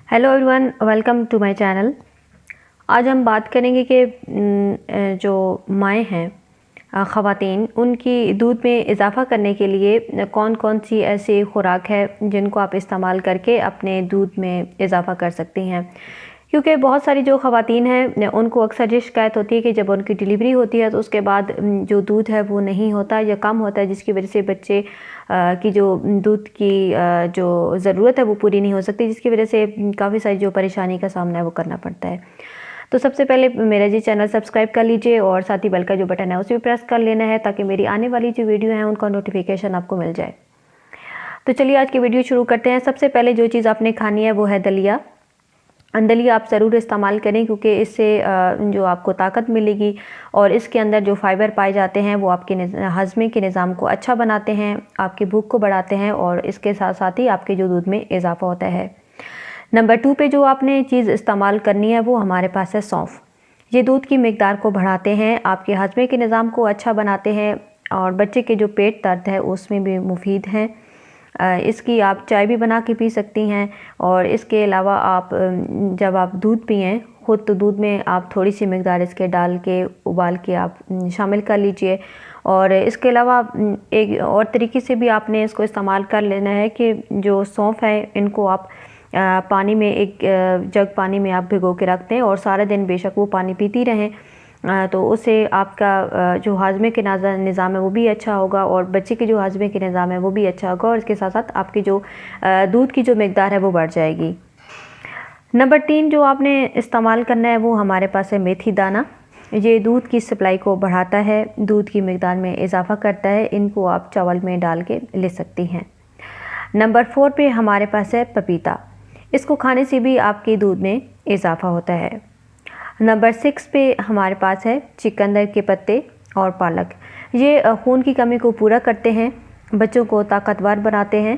Hello everyone, welcome to my channel. आज हम बात करेंगे कि जो माएँ हैं, ख़वातीन, उनकी दूध में इजाफ़ा करने के लिए कौन कौन सी ऐसी खुराक है जिनको आप इस्तेमाल करके अपने दूध में इजाफ़ा कर सकती हैं। क्योंकि बहुत सारी जो ख़वातीन हैं उनको अक्सर ये शिकायत होती है कि जब उनकी डिलीवरी होती है तो उसके बाद जो दूध है वो नहीं होता या कम होता है, जिसकी वजह से बच्चे की जो दूध की जो ज़रूरत है वो पूरी नहीं हो सकती, जिसकी वजह से काफ़ी सारी जो परेशानी का सामना है वो करना पड़ता है। तो सबसे पहले मेरा जी चैनल सब्सक्राइब कर लीजिए और साथ ही बेल का जो बटन है उसे भी प्रेस कर लेना है ताकि मेरी आने वाली जो वीडियो है उनका नोटिफिकेशन आपको मिल जाए। तो चलिए आज की वीडियो शुरू करते हैं। सबसे पहले जो चीज़ आपने खानी है वो है दलिया। दलिया आप ज़रूर इस्तेमाल करें क्योंकि इससे जो आपको ताकत मिलेगी और इसके अंदर जो फाइबर पाए जाते हैं वो आपके हज़मे के निज़ाम को अच्छा बनाते हैं, आपकी भूख को बढ़ाते हैं और इसके साथ साथ ही आपके जो दूध में इजाफ़ा होता है। नंबर 2 पे जो आपने चीज़ इस्तेमाल करनी है वो हमारे पास है सौंफ। ये दूध की मिकदार को बढ़ाते हैं, आपके हज़मे के निज़ाम को अच्छा बनाते हैं और बच्चे के जो पेट दर्द है उसमें भी मुफीद हैं। इसकी आप चाय भी बना के पी सकती हैं और इसके अलावा आप जब आप दूध पिएं खुद तो दूध में आप थोड़ी सी मिकदार इसके डाल के उबाल के आप शामिल कर लीजिए। और इसके अलावा एक और तरीके से भी आपने इसको इस्तेमाल कर लेना है कि जो सौंफ है इनको आप पानी में एक जग पानी में आप भिगो के रख दें और सारा दिन बेशक वो पानी पीती रहें, तो उससे आपका जो हाजमे के निज़ाम है वो भी अच्छा होगा और बच्चे के जो हाजमे के निज़ाम है वो भी अच्छा होगा और इसके साथ साथ आपकी जो दूध की जो मिकदार है वो बढ़ जाएगी। नंबर 3 जो आपने इस्तेमाल करना है वो हमारे पास है मेथी दाना। ये दूध की सप्लाई को बढ़ाता है, दूध की मिकदार में इजाफ़ा करता है। इनको आप चावल में डाल के ले सकती हैं। नंबर 4 पे हमारे पास है पपीता। इसको खाने से भी आपके दूध में इजाफ़ा होता है। नंबर 6 पे हमारे पास है चिकंदर के पत्ते और पालक। ये खून की कमी को पूरा करते हैं, बच्चों को ताकतवर बनाते हैं।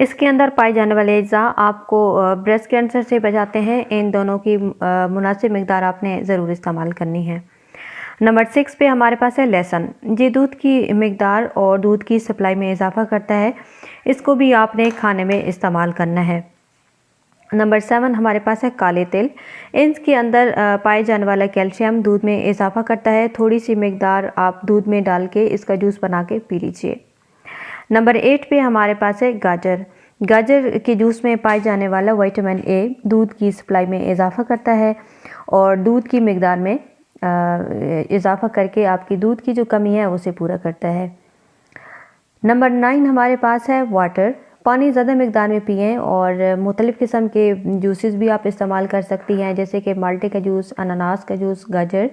इसके अंदर पाए जाने वाले अज्जा आपको ब्रेस्ट कैंसर से बचाते हैं। इन दोनों की मुनासिब मिकदार आपने ज़रूर इस्तेमाल करनी है। नंबर 6 पे हमारे पास है लहसुन। ये दूध की मिकदार और दूध की सप्लाई में इजाफ़ा करता है, इसको भी आपने खाने में इस्तेमाल करना है। नंबर 7 हमारे पास है काले तिल। इनके अंदर पाए जाने वाला कैल्शियम दूध में इजाफ़ा करता है। थोड़ी सी मिकदार आप दूध में डाल के इसका जूस बना के पी लीजिए। नंबर 8 पे हमारे पास है गाजर। गाजर के जूस में पाए जाने वाला विटामिन ए दूध की सप्लाई में इजाफ़ा करता है और दूध की मिकदार में इजाफ़ा करके आपकी दूध की जो कमी है उसे पूरा करता है। नंबर 9 हमारे पास है वाटर। पानी ज़्यादा मिकदार में पिएं और मुख्तलिफ़ किस्म के जूसेस भी आप इस्तेमाल कर सकती हैं, जैसे कि माल्टे का जूस, अनानास का जूस, गाजर।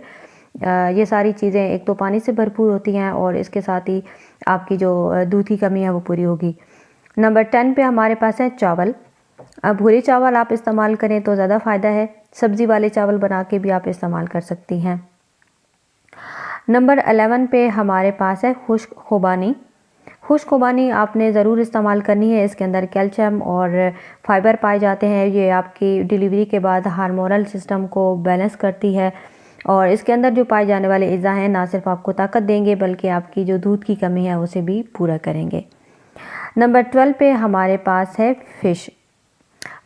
ये सारी चीज़ें एक तो पानी से भरपूर होती हैं और इसके साथ ही आपकी जो दूध की कमी है वो पूरी होगी। नंबर 10 पे हमारे पास है चावल। अब भूरे चावल आप इस्तेमाल करें तो ज़्यादा फ़ायदा है, सब्ज़ी वाले चावल बना के भी आप इस्तेमाल कर सकती हैं। नंबर 11 पे हमारे पास है खुश्क खुबानी। खुश्क खुबानी आपने ज़रूर इस्तेमाल करनी है। इसके अंदर कैल्शियम और फाइबर पाए जाते हैं। ये आपकी डिलीवरी के बाद हार्मोनल सिस्टम को बैलेंस करती है और इसके अंदर जो पाए जाने वाले अज़ा हैं ना सिर्फ आपको ताकत देंगे बल्कि आपकी जो दूध की कमी है उसे भी पूरा करेंगे। नंबर 12 पे हमारे पास है फ़िश।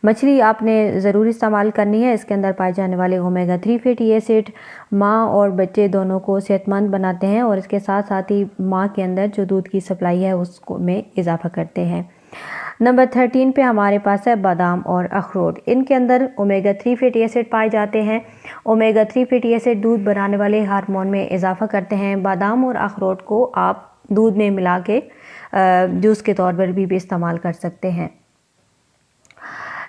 मछली आपने ज़रूर इस्तेमाल करनी है। इसके अंदर पाए जाने वाले ओमेगा 3 फैटी एसिड माँ और बच्चे दोनों को सेहतमंद बनाते हैं और इसके साथ साथ ही माँ के अंदर जो दूध की सप्लाई है उसको में इजाफ़ा करते हैं। नंबर 13 पे हमारे पास है बादाम और अखरोट। इनके अंदर ओमेगा 3 फैटी एसिड पाए जाते हैं। ओमेगा 3 फैटी एसिड दूध बनाने वाले हार्मोन में इजाफ़ा करते हैं। बादाम और अखरोट को आप दूध में मिला के जूस के तौर पर भी इस्तेमाल कर सकते हैं।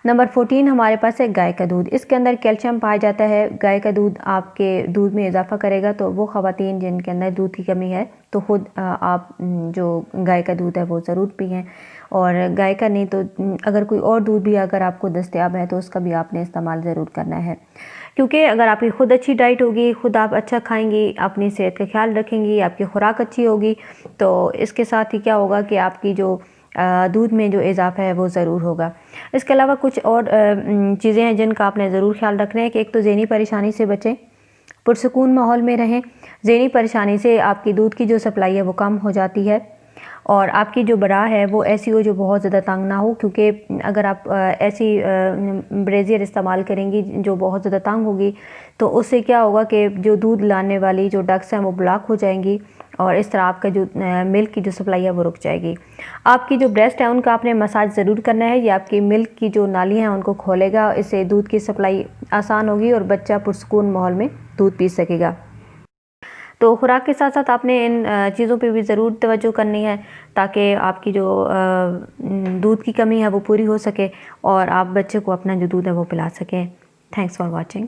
नंबर 14 हमारे पास है गाय का दूध। इसके अंदर कैल्शियम पाया जाता है। गाय का दूध आपके दूध में इजाफ़ा करेगा, तो वो ख़वातीन जिनके अंदर दूध की कमी है तो ख़ुद आप जो गाय का दूध है वो ज़रूर पिएं और गाय का नहीं तो अगर कोई और दूध भी अगर आपको दस्तयाब है तो उसका भी आपने इस्तेमाल ज़रूर करना है। क्योंकि अगर आपकी ख़ुद अच्छी डाइट होगी, ख़ुद आप अच्छा खाएंगी, अपनी सेहत का ख्याल रखेंगी, आपकी खुराक अच्छी होगी, तो इसके साथ ही क्या होगा कि आपकी जो दूध में जो इजाफ़ा है वो ज़रूर होगा। इसके अलावा कुछ और चीज़ें हैं जिनका आपने ज़रूर ख्याल रखना है कि एक तो ज़हनी परेशानी से बचें, पुरसुकून माहौल में रहें। ज़हनी परेशानी से आपकी दूध की जो सप्लाई है वो कम हो जाती है और आपकी जो बरा है वो ऐसी हो जो बहुत ज़्यादा तंग ना हो, क्योंकि अगर आप ऐसी ब्रेजियर इस्तेमाल करेंगी जो बहुत ज़्यादा तंग होगी तो उससे क्या होगा कि जो दूध लाने वाली जो डक्स हैं वो ब्लॉक हो जाएंगी और इस तरह आपका जो मिल्क की जो सप्लाई है वो रुक जाएगी। आपकी जो ब्रेस्ट है उनका आपने मसाज ज़रूर करना है, ये आपकी मिल्क की जो नालियाँ हैं उनको खोलेगा, इससे दूध की सप्लाई आसान होगी और बच्चा पुरसुकून माहौल में दूध पी सकेगा। तो खुराक के साथ साथ आपने इन चीज़ों पे भी ज़रूर तवज्जो करनी है ताकि आपकी जो दूध की कमी है वो पूरी हो सके और आप बच्चे को अपना जो दूध है वो पिला सकें। Thanks for watching.